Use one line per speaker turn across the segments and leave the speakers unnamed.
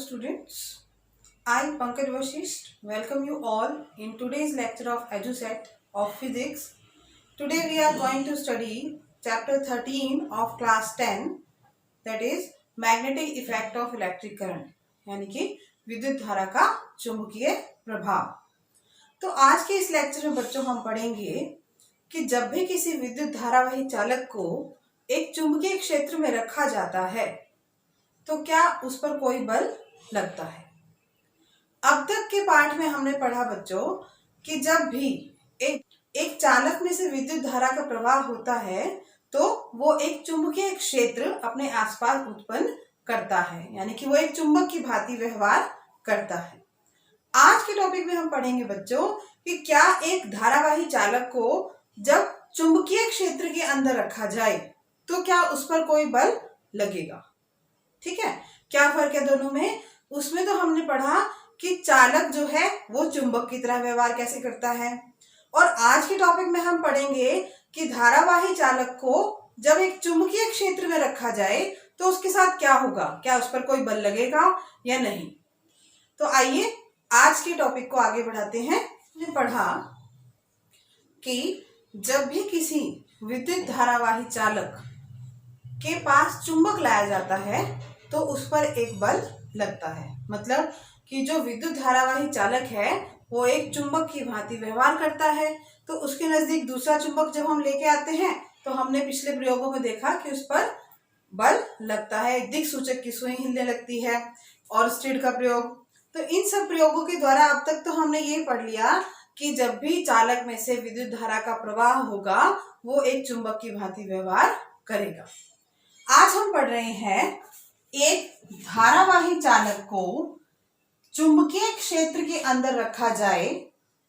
students. I, Pankaj Vashisht, welcome you all in today's lecture of EduSet of Physics. Today we are going to study chapter 13 of class 10, that is magnetic effect of electric current, यानी कि विद्युत धारा का चुंबकीय प्रभाव। तो आज के इस लेक्चर में बच्चों हम पढ़ेंगे कि जब भी किसी विद्युत धारावाही चालक को एक चुंबकीय क्षेत्र में रखा जाता है तो क्या उस पर कोई बल लगता है। अब तक के पाठ में हमने पढ़ा बच्चों कि जब भी एक चालक में से विद्युत धारा का प्रवाह होता है तो वो एक चुंबकीय क्षेत्र अपने आसपास उत्पन्न करता है, यानी कि वो एक चुंबक की भांति व्यवहार करता है। आज के टॉपिक में हम पढ़ेंगे बच्चों कि क्या एक धारावाही चालक को जब चुंबकीय क्षेत्र के अंदर रखा जाए तो क्या उस पर कोई बल लगेगा। ठीक है, क्या फर्क है दोनों में। उसमें तो हमने पढ़ा कि चालक जो है वो चुंबक की तरह व्यवहार कैसे करता है, और आज के टॉपिक में हम पढ़ेंगे कि धारावाही चालक को जब एक चुंबकीय क्षेत्र में रखा जाए तो उसके साथ क्या होगा, क्या उस पर कोई बल लगेगा या नहीं। तो आइए आज के टॉपिक को आगे बढ़ाते हैं। हमने पढ़ा कि जब भी किसी विद्युत धारावाही चालक के पास चुंबक लाया जाता है तो उस पर एक बल लगता है। मतलब कि जो विद्युत धारावाही चालक है वो एक चुंबक की भांति व्यवहार करता है, तो उसके नजदीक दूसरा चुंबक जब हम लेके आते हैं तो हमने पिछले प्रयोगों में देखा कि उस पर बल लगता है। दिक् सूचक की सुई हिलने लगती है और स्टीड का प्रयोग। तो इन सब प्रयोगों के द्वारा अब तक तो हमने ये पढ़ लिया कि जब भी चालक में से विद्युत धारा का प्रवाह होगा वो एक चुंबक की भांति व्यवहार करेगा। आज हम पढ़ रहे हैं एक धारावाही चालक को चुंबकीय क्षेत्र के अंदर रखा जाए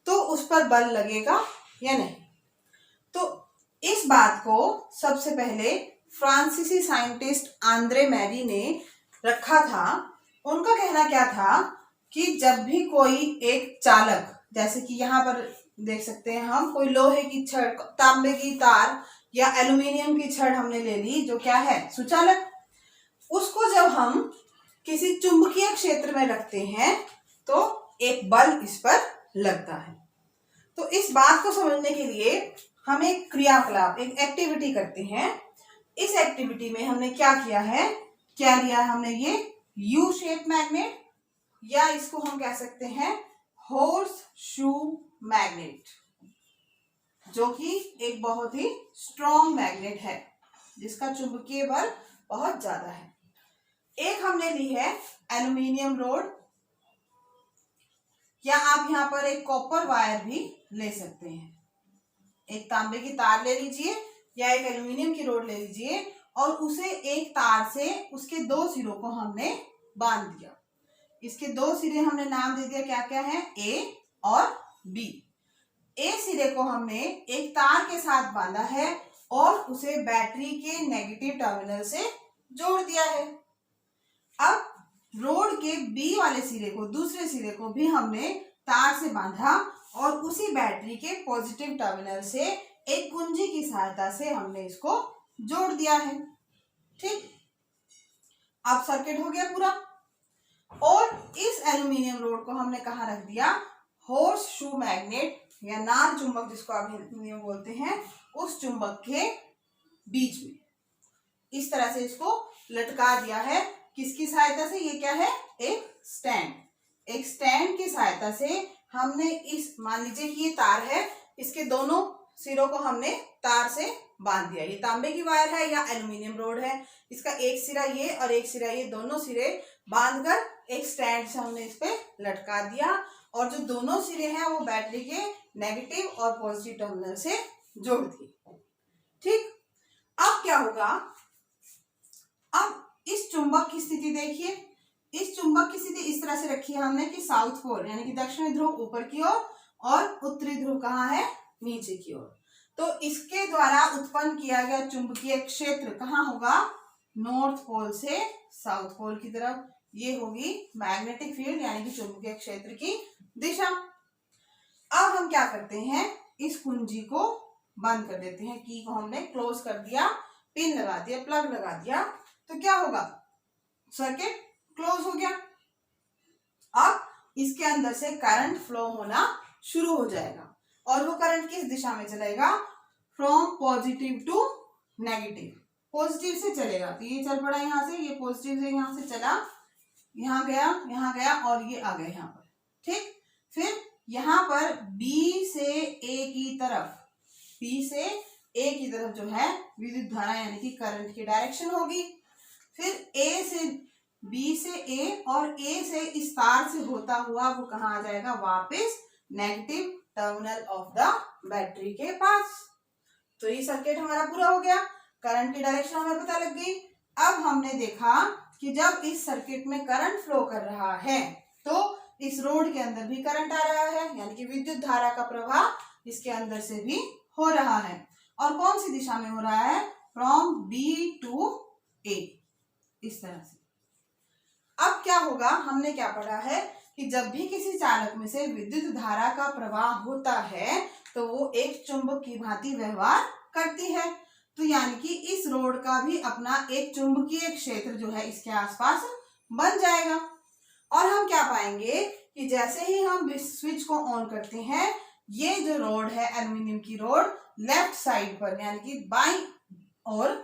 तो उस पर बल लगेगा या नहीं। तो इस बात को सबसे पहले फ्रांसीसी साइंटिस्ट आंद्रे मैरी ने रखा था। उनका कहना क्या था कि जब भी कोई एक चालक, जैसे कि यहाँ पर देख सकते हैं हम, कोई लोहे की छड़, तांबे की तार या एल्यूमिनियम की छड़ हमने ले ली जो क्या है सुचालक, उसको जब हम किसी चुंबकीय क्षेत्र में रखते हैं तो एक बल इस पर लगता है। तो इस बात को समझने के लिए हम एक क्रियाकलाप, एक एक्टिविटी करते हैं। इस एक्टिविटी में हमने क्या किया है, क्या लिया है हमने, ये यू शेप मैग्नेट, या इसको हम कह सकते हैं हॉर्स शू मैग्नेट, जो कि एक बहुत ही स्ट्रॉन्ग मैग्नेट है जिसका चुंबकीय बल बहुत ज्यादा है। एक हमने ली है एल्यूमिनियम रोड, या आप यहां पर एक कॉपर वायर भी ले सकते हैं। एक तांबे की तार ले लीजिए या एक एल्यूमिनियम की रोड ले लीजिए और उसे एक तार से उसके दो सिरों को हमने बांध दिया। इसके दो सिरे हमने नाम दे दिया, क्या क्या है, ए और बी। ए सिरे को हमने एक तार के साथ बांधा है और उसे बैटरी के नेगेटिव टर्मिनल से जोड़ दिया है। अब रोड के बी वाले सिरे को, दूसरे सिरे को भी हमने तार से बांधा और उसी बैटरी के पॉजिटिव टर्मिनल से एक कुंजी की सहायता से हमने इसको जोड़ दिया है। ठीक, अब सर्किट हो गया पूरा। और इस एल्यूमिनियम रोड को हमने कहाँ रख दिया, हॉर्स शू मैग्नेट या नार चुंबक जिसको आप हिंदी में बोलते हैं, उस चुंबक के बीच में इस तरह से इसको लटका दिया है। किसकी सहायता से, ये क्या है, एक स्टैंड। एक स्टैंड की सहायता से हमने इस, मान लीजिए कि ये तार है, इसके दोनों सिरों को हमने तार से बांध दिया। ये तांबे की वायर है या एल्यूमिनियम रोड है, इसका एक सिरा ये और एक सिरा ये, दोनों सिरे बांधकर एक स्टैंड से हमने इस पे लटका दिया और जो दोनों सिरे हैं वो बैटरी के नेगेटिव और पॉजिटिव टर्मिनल से जोड़ दिए। ठीक, अब क्या होगा, अब इस चुंबक की स्थिति देखिए। इस चुंबक की स्थिति इस तरह से रखी है हमने कि साउथ पोल यानी कि दक्षिणी ध्रुव ऊपर की ओर और उत्तरी ध्रुव कहाँ है, नीचे की ओर। तो इसके द्वारा उत्पन्न किया गया चुंबकीय क्षेत्र कहाँ होगा, नॉर्थ पोल से साउथ पोल की तरफ। ये होगी मैग्नेटिक फील्ड यानी कि चुंबकीय क्षेत्र की दिशा। अब हम क्या करते हैं, इस कुंजी को बंद कर देते हैं। की को हमने क्लोज कर दिया, पिन लगा दिया, प्लग लगा दिया, तो क्या होगा, सर्किट क्लोज हो गया। अब इसके अंदर से करंट फ्लो होना शुरू हो जाएगा और वो करंट किस दिशा में चलेगा, from positive to negative, positive से चलेगा। तो ये चल पड़ा यहाँ से, ये पॉजिटिव से यहाँ से चला, यहाँ गया और ये आ गया यहाँ पर। ठीक, फिर यहाँ पर B से A की तरफ जो है विद्युत धारा यानी कि करंट की डायरेक्शन होगी। फिर B से A और A से इस तार से होता हुआ वो कहाँ आ जाएगा, वापस negative terminal of the battery के पास। तो ये सर्किट हमारा पूरा हो गया, करंट की डायरेक्शन हमें पता लग गई। अब हमने देखा कि जब इस सर्किट में करंट फ्लो कर रहा है तो इस रोड के अंदर भी करंट आ रहा है, यानी कि विद्युत धारा का प्रवाह इसके अंदर से भी हो रहा है। और कौन सी दिशा में हो रहा है, फ्रॉम B टू A, इस तरह से। अब क्या होगा, हमने क्या पढ़ा है कि जब भी किसी चालक में से विद्युत धारा का प्रवाह होता है तो वो एक चुंबक की भांति व्यवहार करती है। तो यानी कि इस रोड का भी अपना एक चुंबकीय क्षेत्र जो है इसके आसपास बन जाएगा। और हम क्या पाएंगे कि जैसे ही हम स्विच को ऑन करते हैं, ये जो रोड है एल्युमिनियम की रोड लेफ्ट साइड पर यानी कि बाईं ओर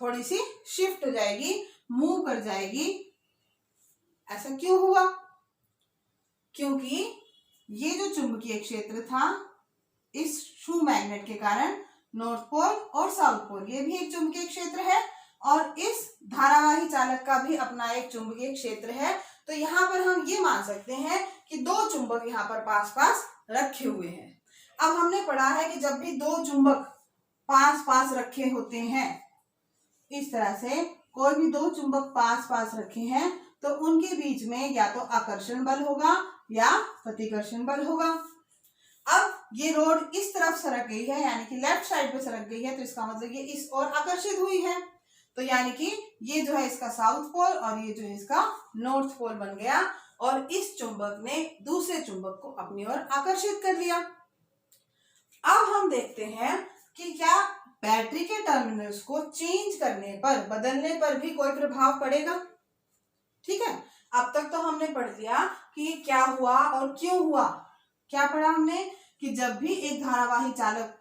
थोड़ी सी शिफ्ट हो जाएगी, मूव कर जाएगी। ऐसा क्यों हुआ, क्योंकि ये जो चुंबकीय क्षेत्र था इस शू मैग्नेट के कारण, नॉर्थ पोल और साउथ पोल ये भी एक चुंबकीय क्षेत्र है और इस धारावाही चालक का भी अपना एक चुंबकीय क्षेत्र है। तो यहाँ पर हम ये मान सकते हैं कि दो चुंबक यहाँ पर पास पास रखे हुए हैं। अब हमने पढ़ा है कि जब भी दो चुंबक पास पास रखे होते हैं, इस तरह से कोई भी दो चुंबक पास पास रखे हैं तो उनके बीच में या तो आकर्षण बल होगा या प्रतिकर्षण बल होगा। अब ये रोड इस तरफ सरक गई है यानी कि लेफ्ट साइड पे सरक गई है, तो इसका मतलब ये इस ओर आकर्षित हुई है। तो यानी कि ये जो है इसका साउथ पोल और ये जो है इसका नॉर्थ पोल बन गया और इस चुंबक ने दूसरे चुंबक को अपनी ओर आकर्षित कर लिया। अब हम देखते हैं कि क्या बैटरी के टर्मिनल्स को चेंज करने पर, बदलने पर भी कोई प्रभाव पड़ेगा। ठीक है, अब तक तो हमने पढ़ लिया कि क्या हुआ और क्यों हुआ। क्या पढ़ा हमने कि जब भी एक धारावाही चालक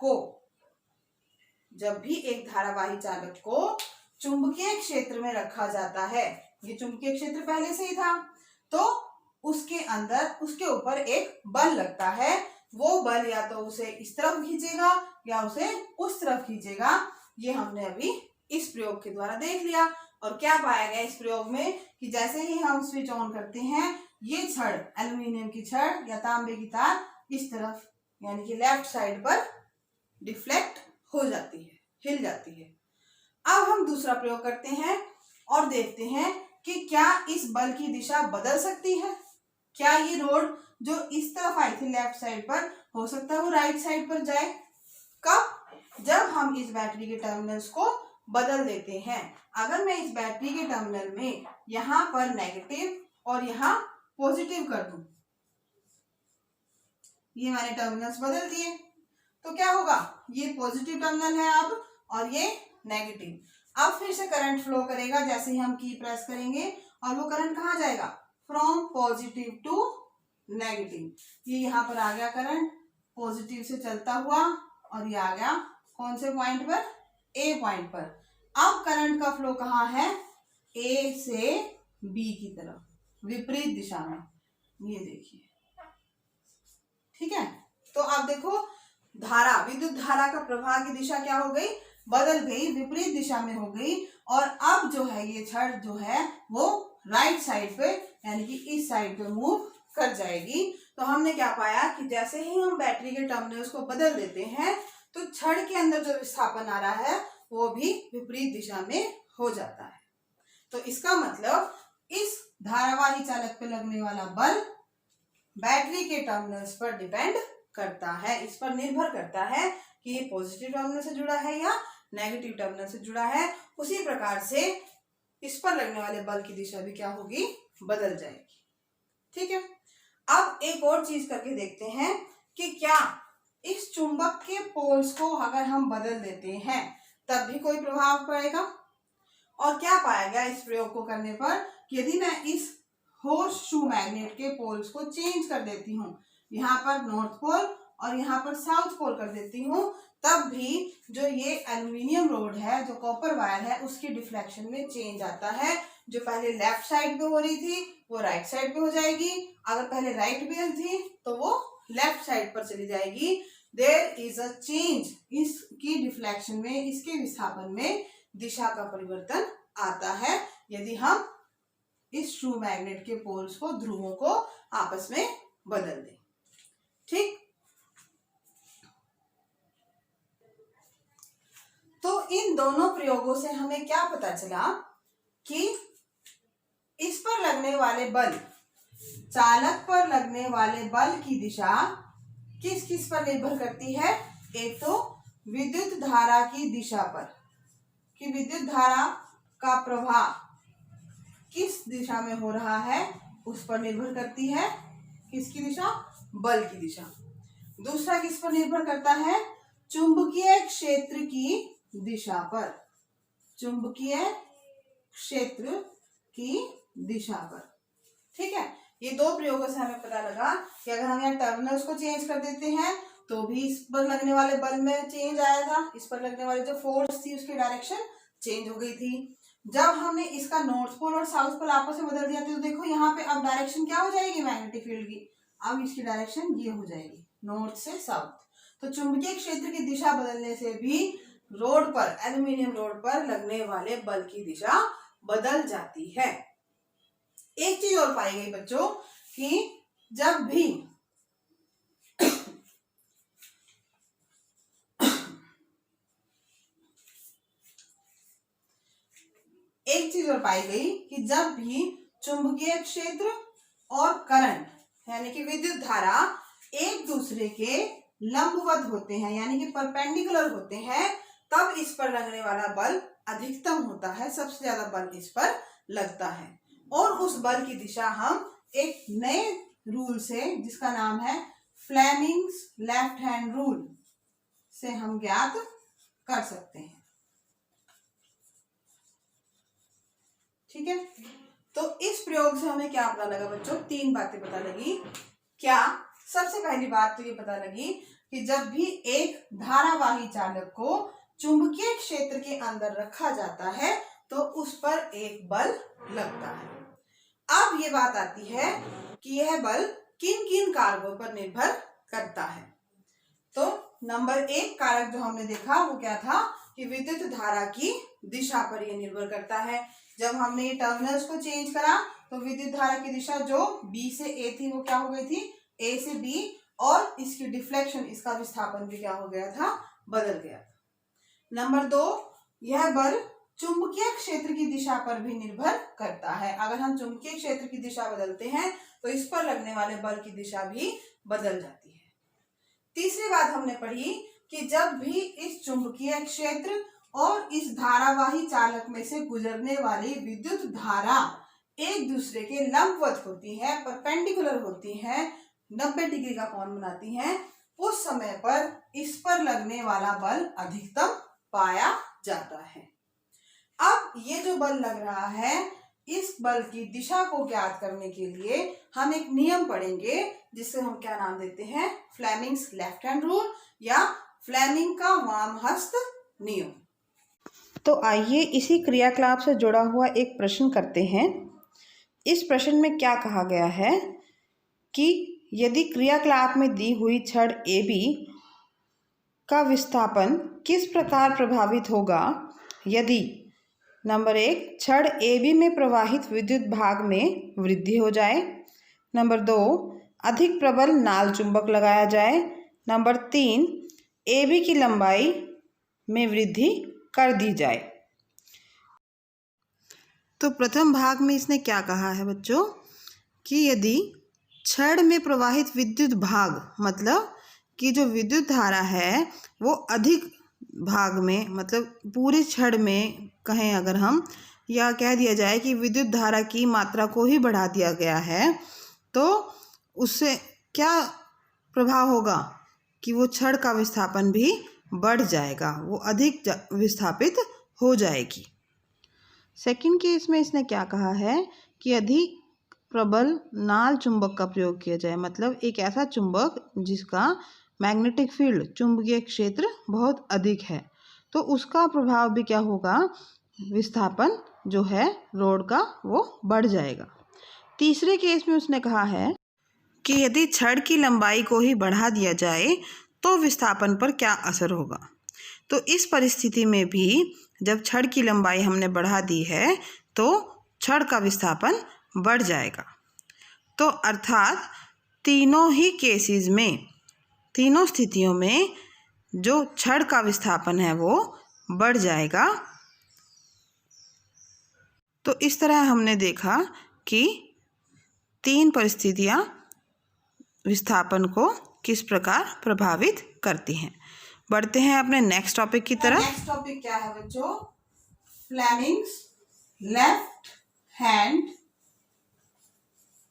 को चुंबकीय क्षेत्र में रखा जाता है, ये चुंबकीय क्षेत्र पहले से ही था, तो उसके अंदर उसके ऊपर एक बल लगता है। वो बल या तो उसे इस तरफ खींचेगा या उसे उस तरफ खींचेगा। ये हमने अभी इस प्रयोग के द्वारा देख लिया। और क्या पाया गया इस प्रयोग में कि जैसे ही हम स्विच ऑन करते हैं, ये छड़, एल्युमिनियम की छड़ या तांबे की तार इस तरफ यानी कि लेफ्ट साइड पर डिफ्लेक्ट हो जाती है, हिल जाती है। अब हम दूसरा प्रयोग करते हैं और देखते हैं कि क्या इस बल की दिशा बदल सकती है। क्या ये रोड जो इस तरफ आई थी लेफ्ट साइड पर, हो सकता है वो राइट साइड पर जाए। कब, जब हम इस बैटरी के टर्मिनल्स को बदल देते हैं। अगर मैं इस बैटरी के टर्मिनल में यहाँ पर नेगेटिव और यहाँ पॉजिटिव कर दूं, ये मैंने टर्मिनल्स बदल दिए, तो क्या होगा, ये पॉजिटिव टर्मिनल है अब और ये नेगेटिव। अब फिर से करंट फ्लो करेगा जैसे ही हम की प्रेस करेंगे और वो करंट कहाँ जाएगा, फ्रॉम पॉजिटिव टू नेगेटिव। ये यहाँ पर आ गया करंट पॉजिटिव से चलता हुआ और ये आ गया कौन से पॉइंट पर, ए पॉइंट पर। अब करंट का फ्लो कहाँ है, ए से बी की तरफ, विपरीत दिशा में। ये देखिए, ठीक है। तो अब देखो धारा, विद्युत धारा का प्रवाह की दिशा क्या हो गई, बदल गई, विपरीत दिशा में हो गई। और अब जो है ये छड़ जो है वो राइट साइड पे यानी कि इस साइड पे मूव कर जाएगी। तो हमने क्या पाया कि जैसे ही हम बैटरी के टर्मिनल्स को बदल देते हैं तो छड़ के अंदर जो विस्थापन आ रहा है वो भी विपरीत दिशा में हो जाता है। तो इसका मतलब इस धारावाही चालक पे लगने वाला बल बैटरी के टर्मिनल्स पर डिपेंड करता है, इस पर निर्भर करता है कि ये पॉजिटिव टर्मिनल से जुड़ा है या नेगेटिव टर्मिनल से जुड़ा है। उसी प्रकार से इस पर लगने वाले बल की दिशा भी क्या होगी, बदल जाएगी। ठीक है, अब एक और चीज करके देखते हैं कि क्या इस चुंबक के पोल्स को अगर हम बदल देते हैं तब भी कोई प्रभाव पड़ेगा। और क्या पाया गया इस प्रयोग को करने पर, यदि मैं इस हॉर्स शू मैग्नेट के पोल्स को चेंज कर देती हूँ, यहाँ पर नॉर्थ पोल और यहाँ पर साउथ पोल कर देती हूँ, तब भी जो ये एल्युमिनियम रोड है, जो कॉपर वायर है, उसकी डिफ्लेक्शन में चेंज आता है। जो पहले लेफ्ट साइड पे हो रही थी वो राइट साइड पे हो जाएगी, अगर पहले राइट बेल थी तो वो लेफ्ट साइड पर चली जाएगी। देयर इज अ चेंज, इसकी डिफ्लेक्शन में, इसके विस्थापन में दिशा का परिवर्तन आता है यदि हम इस शू मैग्नेट के पोल्स को, ध्रुवों को आपस में बदल दें। ठीक, तो इन दोनों प्रयोगों से हमें क्या पता चला कि इस पर लगने वाले बल, चालक पर लगने वाले बल की दिशा किस किस पर निर्भर करती है। एक तो विद्युत धारा की दिशा पर, कि विद्युत धारा का प्रवाह किस दिशा में हो रहा है उस पर निर्भर करती है। किसकी दिशा? बल की दिशा। दूसरा किस पर निर्भर करता है? चुंबकीय क्षेत्र की दिशा पर, चुंबकीय क्षेत्र की दिशा पर। ठीक है, ये दो प्रयोगों से हमें पता लगा कि अगर हम यहाँ टर्मिनल्स को चेंज कर देते हैं तो भी इस पर लगने वाले बल में चेंज आया था, इस पर लगने वाले जो फोर्स थी उसकी डायरेक्शन चेंज हो गई थी। जब हमने इसका नॉर्थ पोल और साउथ पोल आपस में बदल दिया तो देखो यहाँ पे अब डायरेक्शन क्या हो जाएगी मैग्नेटिक फील्ड की, अब इसकी डायरेक्शन ये हो जाएगी नॉर्थ से साउथ। तो चुंबकीय क्षेत्र की दिशा बदलने से भी रोड पर, एल्युमिनियम रोड पर लगने वाले बल की दिशा बदल जाती है। एक चीज और पाई गई बच्चों कि जब भी एक चीज और पाई गई कि जब भी चुंबकीय क्षेत्र और करंट यानी कि विद्युत धारा एक दूसरे के लंबवत होते हैं, यानी कि परपेंडिकुलर होते हैं, तब इस पर लगने वाला बल अधिकतम होता है, सबसे ज्यादा बल इस पर लगता है। और उस बल की दिशा हम एक नए रूल से, जिसका नाम है फ्लेमिंग्स लेफ्ट हैंड रूल, से हम ज्ञात कर सकते हैं। ठीक है, तो इस प्रयोग से हमें क्या पता लगा बच्चों? तीन बातें पता लगी। क्या? सबसे पहली बात तो ये पता लगी कि जब भी एक धारावाही चालक को चुंबकीय क्षेत्र के अंदर रखा जाता है तो उस पर एक बल लगता है। अब ये बात आती है कि यह बल किन किन कारकों पर निर्भर करता है। तो नंबर एक कारक जो हमने देखा वो क्या था कि विद्युत धारा की दिशा पर यह निर्भर करता है। जब हमने ये टर्मिनल्स को चेंज करा तो विद्युत धारा की दिशा जो बी से ए थी वो क्या हो गई थी, ए से बी, और इसकी डिफ्लेक्शन, इसका विस्थापन भी क्या हो गया था, बदल गया। नंबर दो, यह बल चुंबकीय क्षेत्र की दिशा पर भी निर्भर करता है। अगर हम चुंबकीय क्षेत्र की दिशा बदलते हैं तो इस पर लगने वाले बल की दिशा भी बदल जाती है। तीसरी बात हमने पढ़ी कि जब भी इस चुंबकीय क्षेत्र और इस धारावाही चालक में से गुजरने वाली विद्युत धारा एक दूसरे के लंबवत होती है, परपेंडिकुलर होती है, 90 डिग्री का कोण बनाती हैं, उस समय पर इस पर लगने वाला बल अधिकतम पाया जाता है। अब ये जो बल लग रहा है, इस बल की दिशा को ज्ञात करने के लिए हम एक नियम पढ़ेंगे जिसे हम क्या नाम देते हैं, फ्लेमिंग्स लेफ्ट हैंड रूल या फ्लेमिंग का वाम हस्त नियम।
तो आइए इसी क्रियाकलाप से जुड़ा हुआ एक प्रश्न करते हैं। इस प्रश्न में क्या कहा गया है कि यदि क्रियाकलाप में दी हुई छड़ AB का विस्थापन किस प्रकार प्रभावित होगा यदि नंबर एक, छड़ AB में प्रवाहित विद्युत भाग में वृद्धि हो जाए, नंबर दो, अधिक प्रबल नाल चुंबक लगाया जाए, नंबर तीन, AB की लंबाई में वृद्धि कर दी जाए। तो प्रथम भाग में इसने क्या कहा है बच्चों कि यदि छड़ में प्रवाहित विद्युत भाग, मतलब कि जो विद्युत धारा है वो अधिक भाग में, मतलब पूरे छड़ में कहें अगर हम, या कह दिया जाए कि विद्युत धारा की मात्रा को ही बढ़ा दिया गया है, तो उससे क्या प्रभाव होगा कि वो छड़ का विस्थापन भी बढ़ जाएगा, वो अधिक विस्थापित हो जाएगी। सेकंड केस में इसने क्या कहा है कि यदि प्रबल नाल चुंबक का प्रयोग किया जाए, मतलब एक ऐसा चुंबक जिसका मैग्नेटिक फील्ड, चुंबकीय क्षेत्र बहुत अधिक है, तो उसका प्रभाव भी क्या होगा, विस्थापन जो है रोड का वो बढ़ जाएगा। तीसरे केस में उसने कहा है कि यदि छड़ की लंबाई को ही बढ़ा दिया जाए तो विस्थापन पर क्या असर होगा। तो इस परिस्थिति में भी जब छड़ की लंबाई हमने बढ़ा दी है तो छड़ का विस्थापन बढ़ जाएगा। तो अर्थात तीनों ही केसेस में, तीनों स्थितियों में जो छड़ का विस्थापन है वो बढ़ जाएगा। तो इस तरह हमने देखा कि तीन परिस्थितियां विस्थापन को किस प्रकार प्रभावित करती हैं। बढ़ते हैं अपने नेक्स्ट टॉपिक की तरफ।
नेक्स्ट टॉपिक क्या है बच्चों, फ्लेमिंग्स लेफ्ट हैंड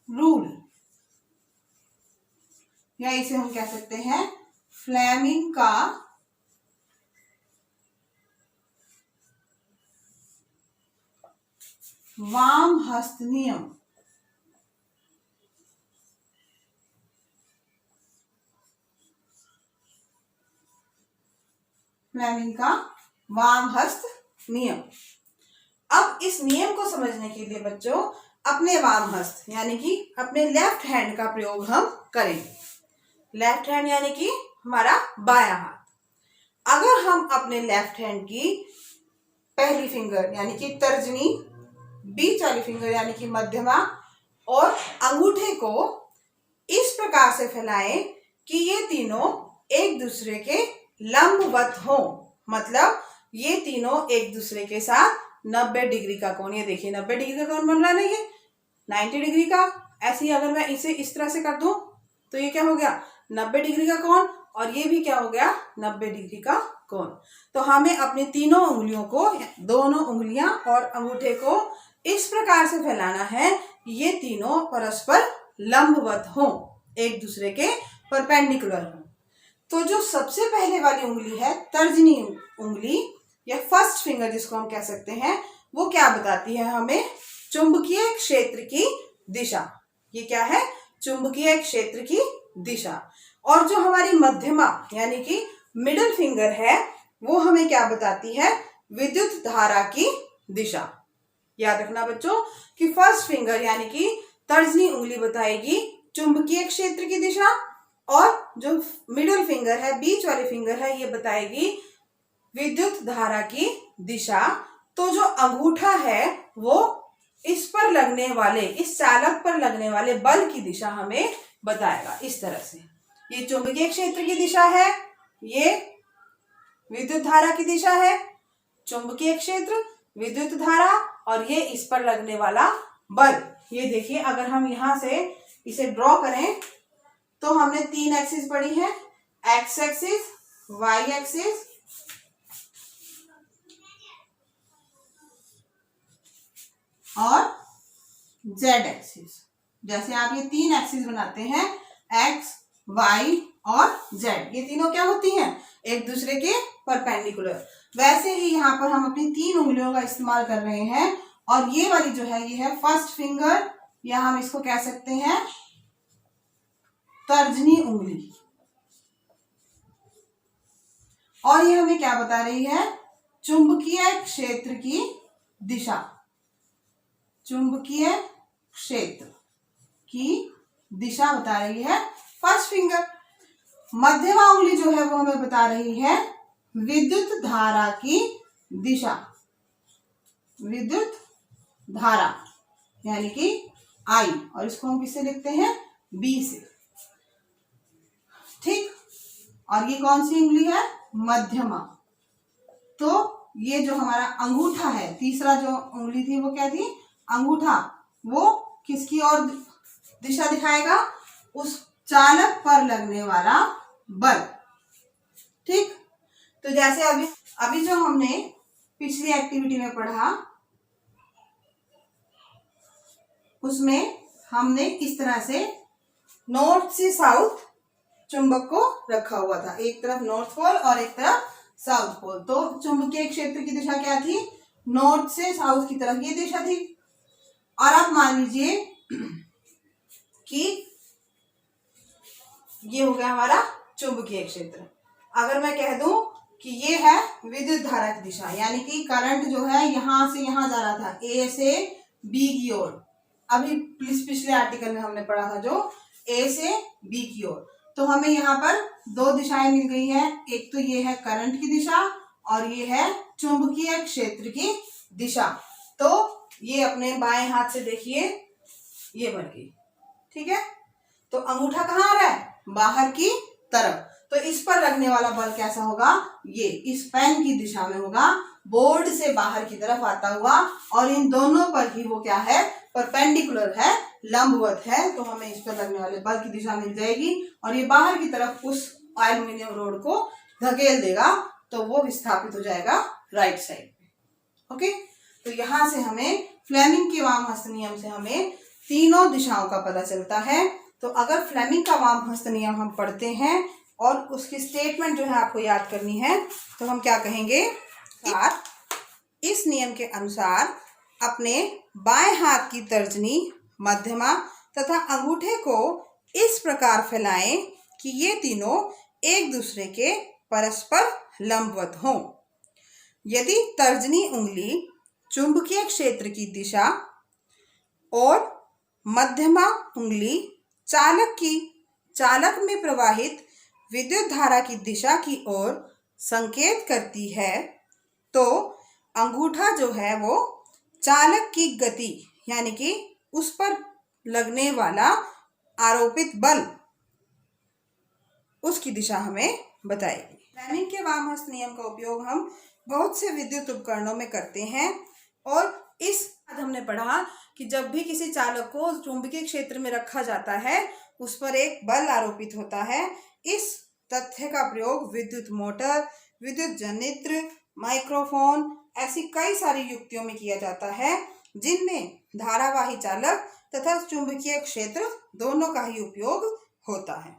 रूल, या इसे हम कह सकते हैं फ्लेमिंग का वाम हस्त नियम। फ्लेमिंग का वाम हस्त नियम। अब इस नियम को समझने के लिए बच्चों अपने वाम हस्त यानी कि अपने लेफ्ट हैंड का प्रयोग हम करेंगे। लेफ्ट हैंड यानी कि हमारा बायां हाथ। अगर हम अपने लेफ्ट हैंड की पहली फिंगर यानी कि तर्जनी, बीच वाली फिंगर यानी कि मध्यमा और अंगूठे को इस प्रकार से फैलाएं कि ये तीनों एक दूसरे के लंबवत हो, मतलब ये तीनों एक दूसरे के साथ 90 डिग्री का कोण, ये देखिए 90 डिग्री का कोण बन रहा है ना, ये 90 डिग्री का। ऐसे ही अगर मैं इसे इस तरह से कर दूं तो ये क्या हो गया, 90 डिग्री का कोण, और ये भी क्या हो गया, 90 डिग्री का कोण। तो हमें अपनी तीनों उंगलियों को, दोनों उंगलियां और अंगूठे को इस प्रकार से फैलाना है कि ये तीनों परस्पर लंबवत हो, एक दूसरे के परपेंडिकुलर हो। तो जो सबसे पहले वाली उंगली है, तर्जनी उंगली या फर्स्ट फिंगर जिसको हम कह सकते हैं, वो क्या बताती है हमें, चुंबकीय क्षेत्र की दिशा। ये क्या है, चुंबकीय क्षेत्र की दिशा। और जो हमारी मध्यमा यानी कि मिडिल फिंगर है, वो हमें क्या बताती है, विद्युत धारा की दिशा। याद रखना बच्चों कि फर्स्ट फिंगर यानी कि तर्जनी उंगली बताएगी चुंबकीय क्षेत्र की दिशा, और जो मिडिल फिंगर है, बीच वाली फिंगर है, ये बताएगी विद्युत धारा की दिशा। तो जो अंगूठा है वो इस पर लगने वाले, इस चालक पर लगने वाले बल की दिशा हमें बताएगा। इस तरह से ये चुंबकीय क्षेत्र की दिशा है, ये विद्युत धारा की दिशा है, चुंबकीय क्षेत्र, विद्युत धारा, और ये इस पर लगने वाला बल। ये देखिए अगर हम यहां से इसे ड्रॉ करें तो हमने 3 एक्सिस पढ़ी है, एक्स एक्सिस, वाई एक्सिस और जेड एक्सिस। जैसे आप ये 3 एक्सिस बनाते हैं, एक्स, वाई और जेड, ये तीनों क्या होती हैं, एक दूसरे के परपेंडिकुलर। वैसे ही यहाँ पर हम अपनी 3 उंगलियों का इस्तेमाल कर रहे हैं, और ये वाली जो है ये है फर्स्ट फिंगर, या हम इसको कह सकते हैं तर्जनी उंगली। और ये हमें क्या बता रही है, चुंबकीय क्षेत्र की दिशा, चुंबकीय क्षेत्र की दिशा बता रही है फर्स्ट फिंगर। मध्यमा उंगली जो है वो हमें बता रही है विद्युत धारा की दिशा, विद्युत धारा यानी कि आई, और इसको हम किससे लिखते हैं, बी से, ठीक। और ये कौन सी उंगली है, मध्यमा। तो ये जो हमारा अंगूठा है, तीसरा जो उंगली थी वो क्या थी, अंगूठा, वो किसकी ओर दिशा दिखाएगा, उस चालक पर लगने वाला बल, ठीक। तो जैसे अभी जो हमने पिछली एक्टिविटी में पढ़ा, उसमें हमने इस तरह से नॉर्थ से साउथ चुंबक को रखा हुआ था, एक तरफ नॉर्थ पोल और एक तरफ साउथ पोल। तो चुंबकीय क्षेत्र की दिशा क्या थी, नॉर्थ से साउथ की तरफ ये दिशा थी। और आप मान लीजिए कि ये हो गया हमारा चुंबकीय क्षेत्र। अगर मैं कह दूं कि ये है विद्युत धारा की दिशा, यानी कि करंट जो है यहां से यहां जा रहा था, ए से बी की ओर। अभी पिछले आर्टिकल में हमने पढ़ा था जो ए से बी की ओर, तो हमें यहाँ पर दो दिशाएं मिल गई है। एक तो ये है करंट की दिशा और ये है चुंबकीय क्षेत्र की दिशा। तो ये अपने बाएं हाथ से देखिए ये बन गई, ठीक है। तो अंगूठा कहाँ आ रहा है? बाहर की तरफ। तो इस पर लगने वाला बल कैसा होगा? ये इस पेन की दिशा में होगा, बोर्ड से बाहर की तरफ आता हुआ, और इन दोनों पर ही वो क्या है? परपेंडिकुलर है, लंबवत है। तो हमें इस पर लगने वाले बल की दिशा मिल जाएगी और ये बाहर की तरफ उस एल्युमिनियम रोड को धकेल देगा, तो वो विस्थापित हो जाएगा राइट साइड पे। ओके, तो यहां से हमें फ्लेमिंग के वाम हस्त नियम से हमें तीनों दिशाओं का पता चलता है। तो अगर फ्लेमिंग का वाम हस्त नियम हम पढ़ते हैं और उसकी स्टेटमेंट जो है आपको याद करनी है, तो हम क्या कहेंगे? इस नियम के अनुसार अपने बाएं हाथ की तर्जनी, मध्यमा तथा अंगूठे को इस प्रकार फैलाएं कि ये तीनों एक दूसरे के परस्पर लंबवत हों। यदि तर्जनी उंगली चुंबकीय क्षेत्र की दिशा और मध्यमा उंगली चालक में प्रवाहित विद्युत धारा की दिशा की ओर संकेत करती है, तो अंगूठा जो है वो चालक की गति यानी कि उस पर लगने वाला आरोपित बल, उसकी दिशा हमें बताएगी। फ्लेमिंग के वाम हस्त नियम का उपयोग हम बहुत से विद्युत उपकरणों में करते हैं, और इस बाद हमने पढ़ा कि जब भी किसी चालक को चुंबकीय क्षेत्र में रखा जाता है, उस पर एक बल आरोपित होता है। इस तथ्य का प्रयोग विद्युत मोटर, विद्युत जनित्र, माइक्रोफोन, ऐसी कई सारी युक्तियों में किया जाता है, जिनमें धारावाही चालक तथा चुंबकीय क्षेत्र दोनों का ही उपयोग होता है।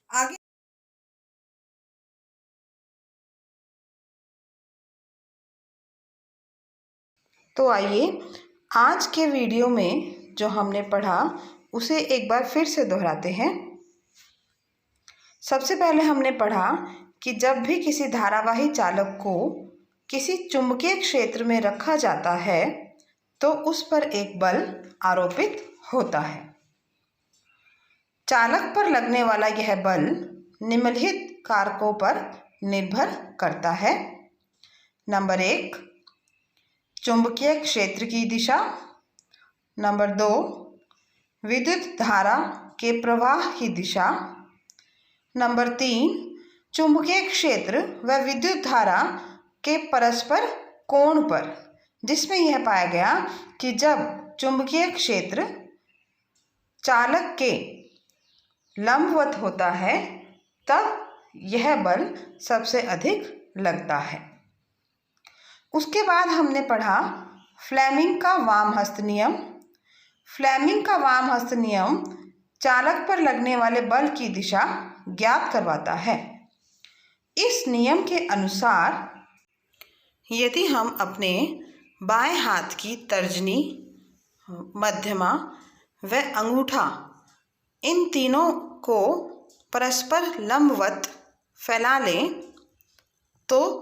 आगे
तो आइए आज के वीडियो में जो हमने पढ़ा उसे एक बार फिर से दोहराते हैं। सबसे पहले हमने पढ़ा कि जब भी किसी धारावाही चालक को किसी चुंबकीय क्षेत्र में रखा जाता है, तो उस पर एक बल आरोपित होता है। चालक पर लगने वाला यह बल निम्नलिखित कारकों पर निर्भर करता है। नंबर 1, चुंबकीय क्षेत्र की दिशा। नंबर 2, विद्युत धारा के प्रवाह की दिशा। नंबर 3, चुंबकीय क्षेत्र व विद्युत धारा के परस्पर कोण पर, जिसमें यह पाया गया कि जब चुंबकीय क्षेत्र चालक के लंबवत होता है, तब यह बल सबसे अधिक लगता है। उसके बाद हमने पढ़ा फ्लेमिंग का वाम हस्त नियम। फ्लेमिंग का वाम हस्त नियम चालक पर लगने वाले बल की दिशा ज्ञात करवाता है। इस नियम के अनुसार यदि हम अपने बाएं हाथ की तर्जनी, मध्यमा व अंगूठा, इन तीनों को परस्पर लंबवत फैला लें, तो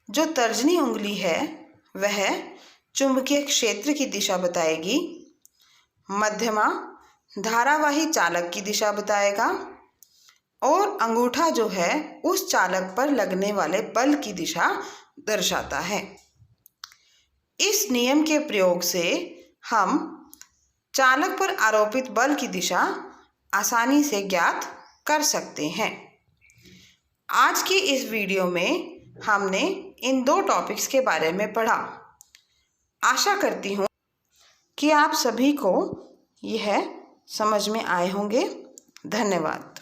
जो तर्जनी उंगली है वह चुंबकीय क्षेत्र की दिशा बताएगी, मध्यमा धारावाही चालक की दिशा बताएगा, और अंगूठा जो है उस चालक पर लगने वाले बल की दिशा दर्शाता है। इस नियम के प्रयोग से हम चालक पर आरोपित बल की दिशा आसानी से ज्ञात कर सकते हैं। आज की इस वीडियो में हमने इन 2 टॉपिक्स के बारे में पढ़ा। आशा करती हूँ कि आप सभी को यह समझ में आए होंगे। धन्यवाद।